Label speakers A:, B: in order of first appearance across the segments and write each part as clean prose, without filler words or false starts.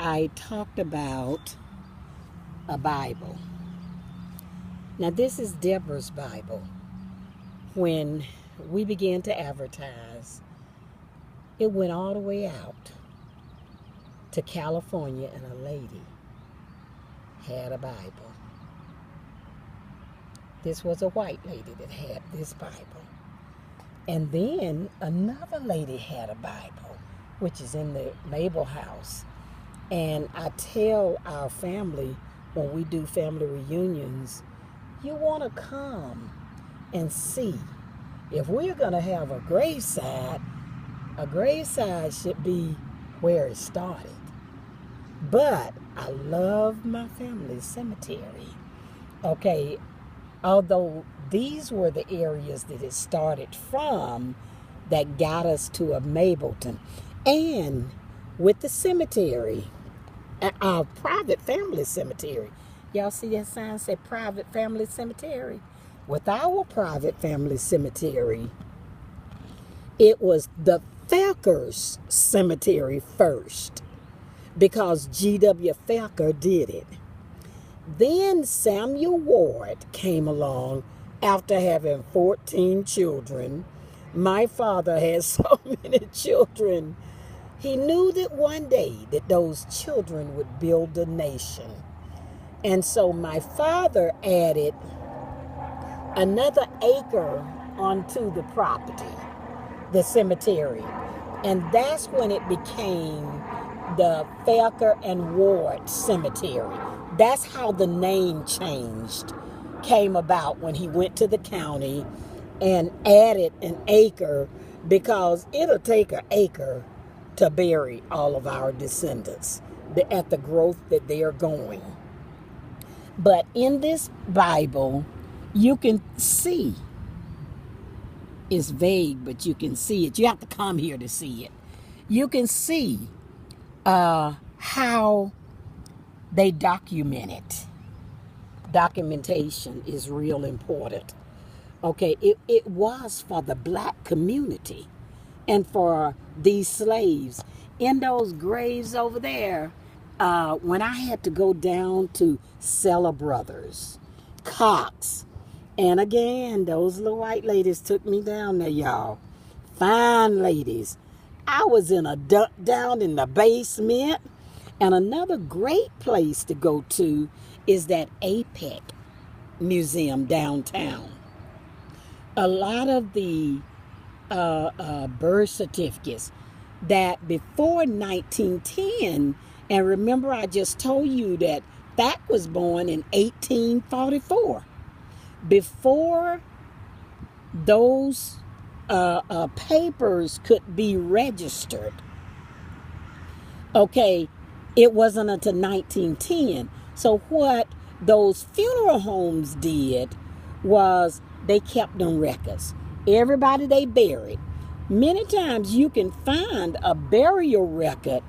A: I talked about a Bible. Now, this is Deborah's Bible. When we began to advertise, it went all the way out to California, and a lady had a Bible. This was a white lady that had this Bible. And then another lady had a Bible, which is in the Mabel house. And I tell our family when we do family reunions, you want to come and see. If we're going to have a graveside should be where it started. But I love my family's cemetery. Okay, although these were the areas that it started from that got us to a Mableton. And with the cemetery, our private family cemetery. Y'all see that sign said private family cemetery? With our private family cemetery, it was the Felkers cemetery first because G.W. Felker did it. Then Samuel Ward came along after having 14 children. My father had so many children. He knew that one day that those children would build a nation. And so my father added another acre onto the property, the cemetery. And that's when it became the Felker and Wards Cemetery. That's how the name came about when he went to the county and added an acre, because it'll take an acre to bury all of our descendants at the growth that they are going. But in this Bible, you can see, it's vague, but you can see it. You have to come here to see it. You can see how they document it. Documentation is real important. Okay, it was for the black community and for these slaves. In those graves over there, when I had to go down to Seller Brothers, Cox, and again, those little white ladies took me down there, y'all. Fine ladies. I was down in the basement. And another great place to go to is that APEC Museum downtown. A lot of the birth certificates that before 1910, and remember I just told you that Thack was born in 1844. Before those papers could be registered, okay, it wasn't until 1910. So what those funeral homes did was they kept them records. Everybody they buried. Many times you can find a burial record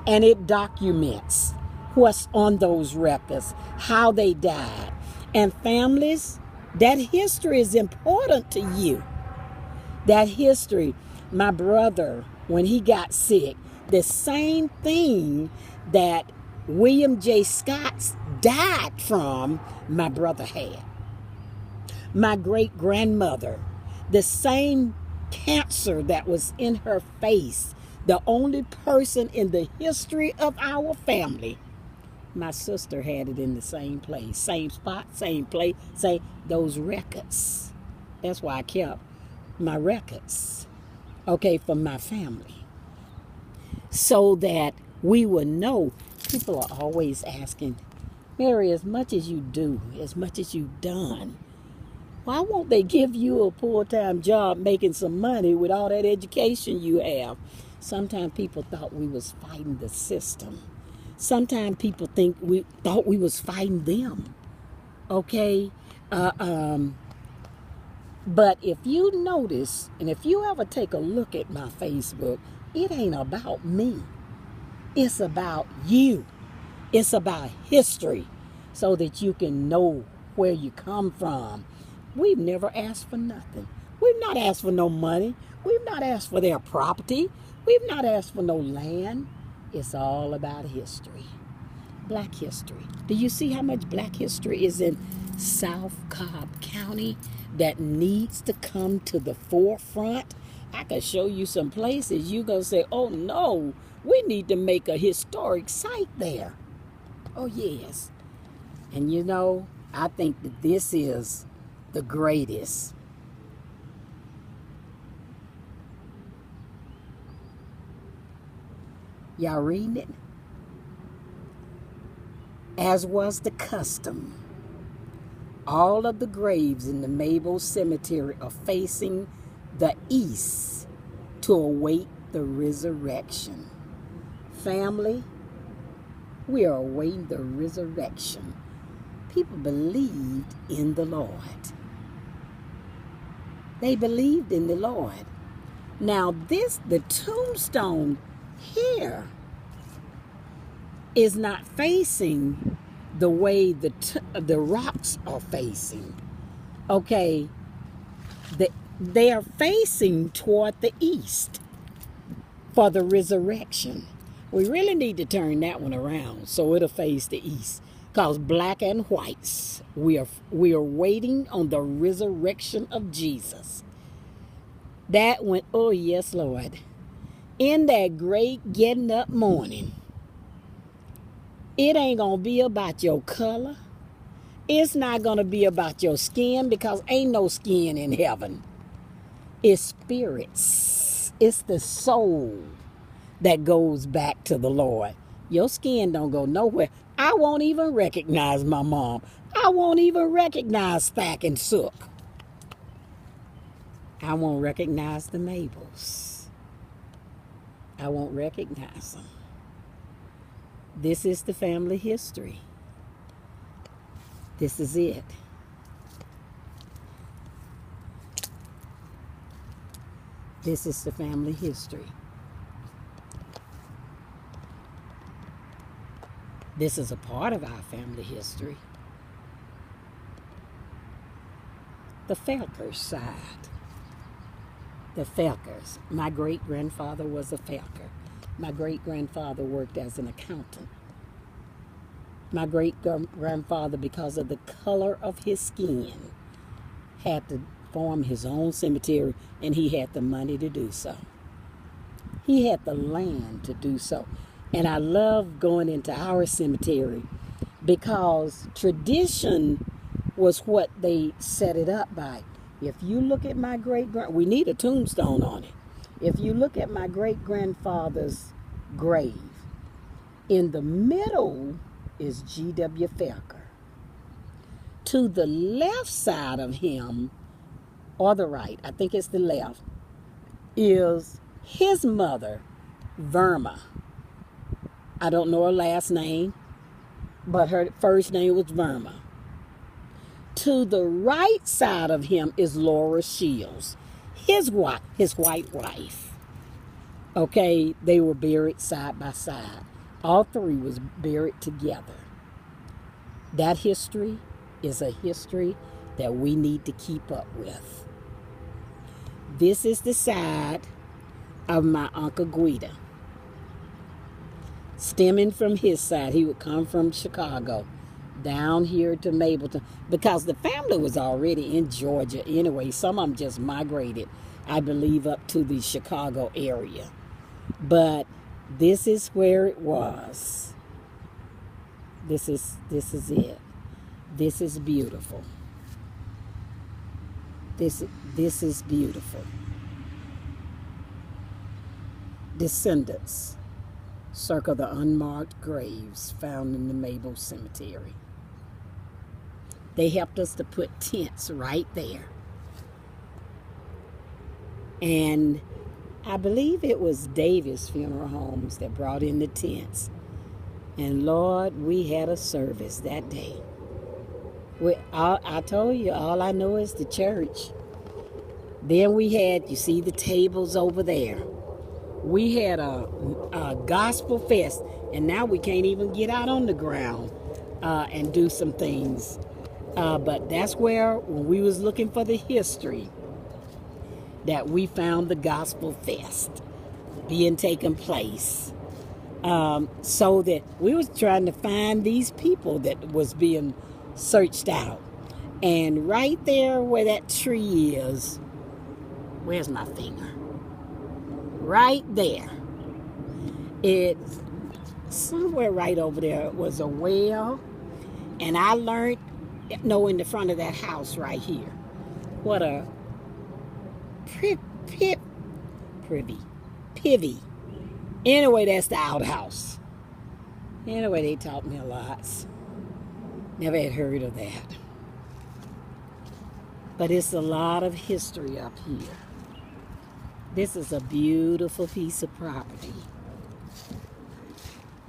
A: and it documents what's on those records, how they died. And families, that history is important to you. That history. My brother, when he got sick, the same thing that William J. Scott died from, my brother had. My great-grandmother, the same cancer that was in her face, the only person in the history of our family, my sister had it in the same place, same spot, same place, those records. That's why I kept my records, okay, for my family. So that we would know. People are always asking, Mary, as much as you do, as much as you've done, why won't they give you a full-time job making some money with all that education you have? Sometimes people thought we was fighting the system. Sometimes people thought we was fighting them. Okay? But if you notice, and if you ever take a look at my Facebook, it ain't about me. It's about you. It's about history so that you can know where you come from. We've never asked for nothing. We've not asked for no money. We've not asked for their property. We've not asked for no land. It's all about history. Black history. Do you see how much black history is in South Cobb County that needs to come to the forefront? I can show you some places you're going to say, oh no, we need to make a historic site there. Oh yes. And you know, I think that this is the greatest. Y'all reading it? As was the custom, all of the graves in the Mabel Cemetery are facing the east to await the resurrection. Family, we are awaiting the resurrection. People believed in the Lord. They believed in the Lord. Now the tombstone here is not facing the way the rocks are facing. Okay, they are facing toward the east for the resurrection. We really need to turn that one around so it'll face the east. Because black and whites, we are waiting on the resurrection of Jesus. That went, oh yes, Lord. In that great getting up morning, it ain't going to be about your color. It's not going to be about your skin because ain't no skin in heaven. It's spirits. It's the soul that goes back to the Lord. Your skin don't go nowhere. I won't even recognize my mom. I won't even recognize Spack and Sook. I won't recognize the Mabels. I won't recognize them. This is the family history. This is it. This is the family history. This is a part of our family history. The Felkers side. The Felkers. My great-grandfather was a Felker. My great-grandfather worked as an accountant. My great-grandfather, because of the color of his skin, had to form his own cemetery, and he had the money to do so. He had the land to do so. And I love going into our cemetery because tradition was what they set it up by. If you look at my we need a tombstone on it. If you look at my great-grandfather's grave, in the middle is G.W. Felker. To the left side of him, or the right, I think it's the left, is his mother, Verma. I don't know her last name, but her first name was Verma. To the right side of him is Laura Shields, his white wife. Okay, they were buried side by side. All three was buried together. That history is a history that we need to keep up with. This is the side of my Uncle Guida. Stemming from his side, he would come from Chicago down here to Mableton because the family was already in Georgia anyway. Some of them just migrated, I believe, up to the Chicago area. But this is where it was. This is it. This is beautiful. This is beautiful. Descendants circle the unmarked graves found in the Mabel Cemetery. They helped us to put tents right there. And I believe it was Davis Funeral Homes that brought in the tents. And Lord, we had a service that day. I told you, all I know is the church. Then we had, you see the tables over there. We had a gospel fest, and now we can't even get out on the ground and do some things. But that's where, when we was looking for the history, that we found the gospel fest being taken place. So that we was trying to find these people that was being searched out. And right there where that tree is, where's my finger? Right there. It's somewhere right over there was a well. And I learned, no, in the front of that house right here. What a pivy. Anyway, that's the outhouse. Anyway, they taught me a lot. Never had heard of that. But it's a lot of history up here. This is a beautiful piece of property.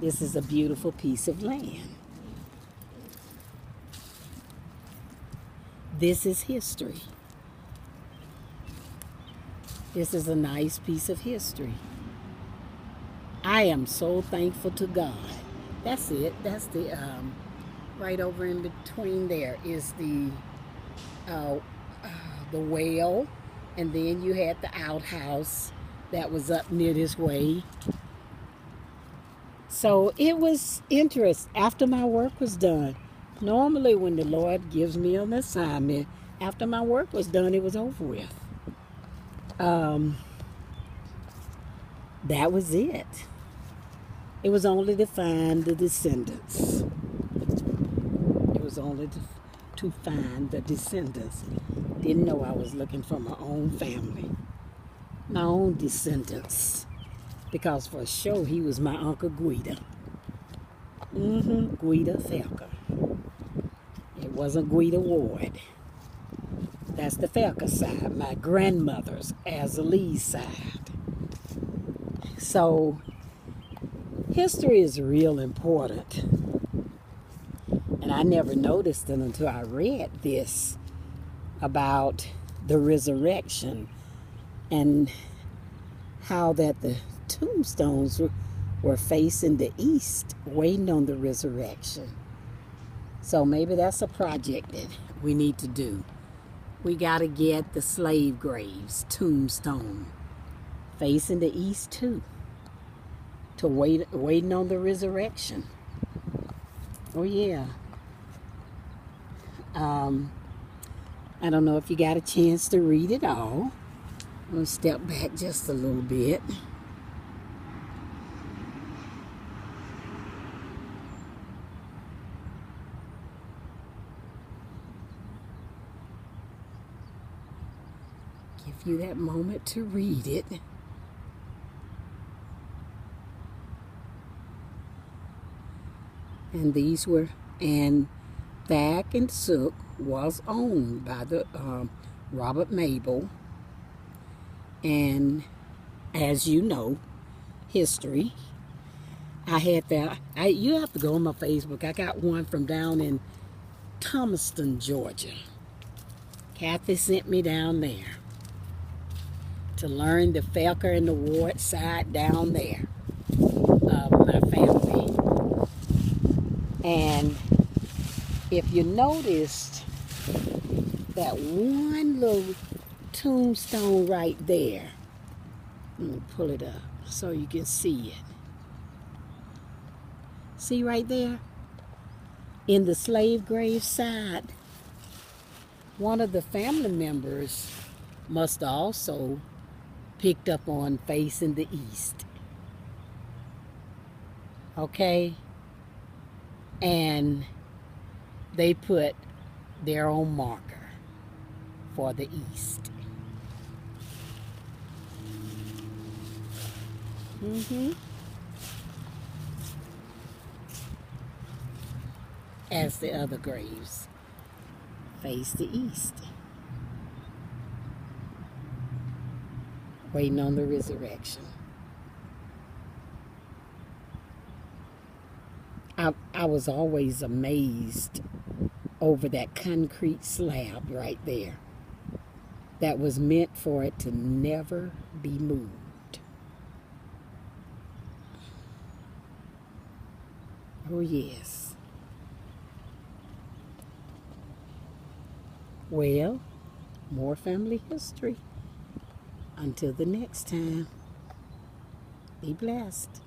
A: This is a beautiful piece of land. This is history. This is a nice piece of history. I am so thankful to God. That's it. That's the, right over in between there is the well. And then you had the outhouse that was up near this way. So it was interesting. After my work was done, normally when the Lord gives me an assignment, after my work was done, it was over with. That was it. It was only to find the descendants. It was only to find the descendants. Didn't know I was looking for my own family, my own descendants. Because for sure he was my Uncle Guida. Guida Felker. It wasn't Guida Ward. That's the Felker side, my grandmother's Azalee's side. So history is real important. And I never noticed it until I read this about the resurrection and how that the tombstones were facing the east, waiting on the resurrection. So maybe that's a project that we need to do. We got to get the slave graves, tombstone, facing the east too, to waiting on the resurrection. Oh yeah. I don't know if you got a chance to read it all. I'm going to step back just a little bit. Give you that moment to read it. And these were, and Thack and Sook was owned by the Robert Mabel. And as you know, history. I had that. You have to go on my Facebook. I got one from down in Thomaston, Georgia. Kathy sent me down there to learn the Felker and the Ward side down there of my family. And if you noticed that one little tombstone right there, let me pull it up so you can see it. See right there? In the slave grave side, one of the family members must have also picked up on facing the east. Okay? And they put their own marker for the east. As the other graves face the east, waiting on the resurrection. I was always amazed over that concrete slab right there that was meant for it to never be moved. Oh yes. Well, more family history. Until the next time, be blessed.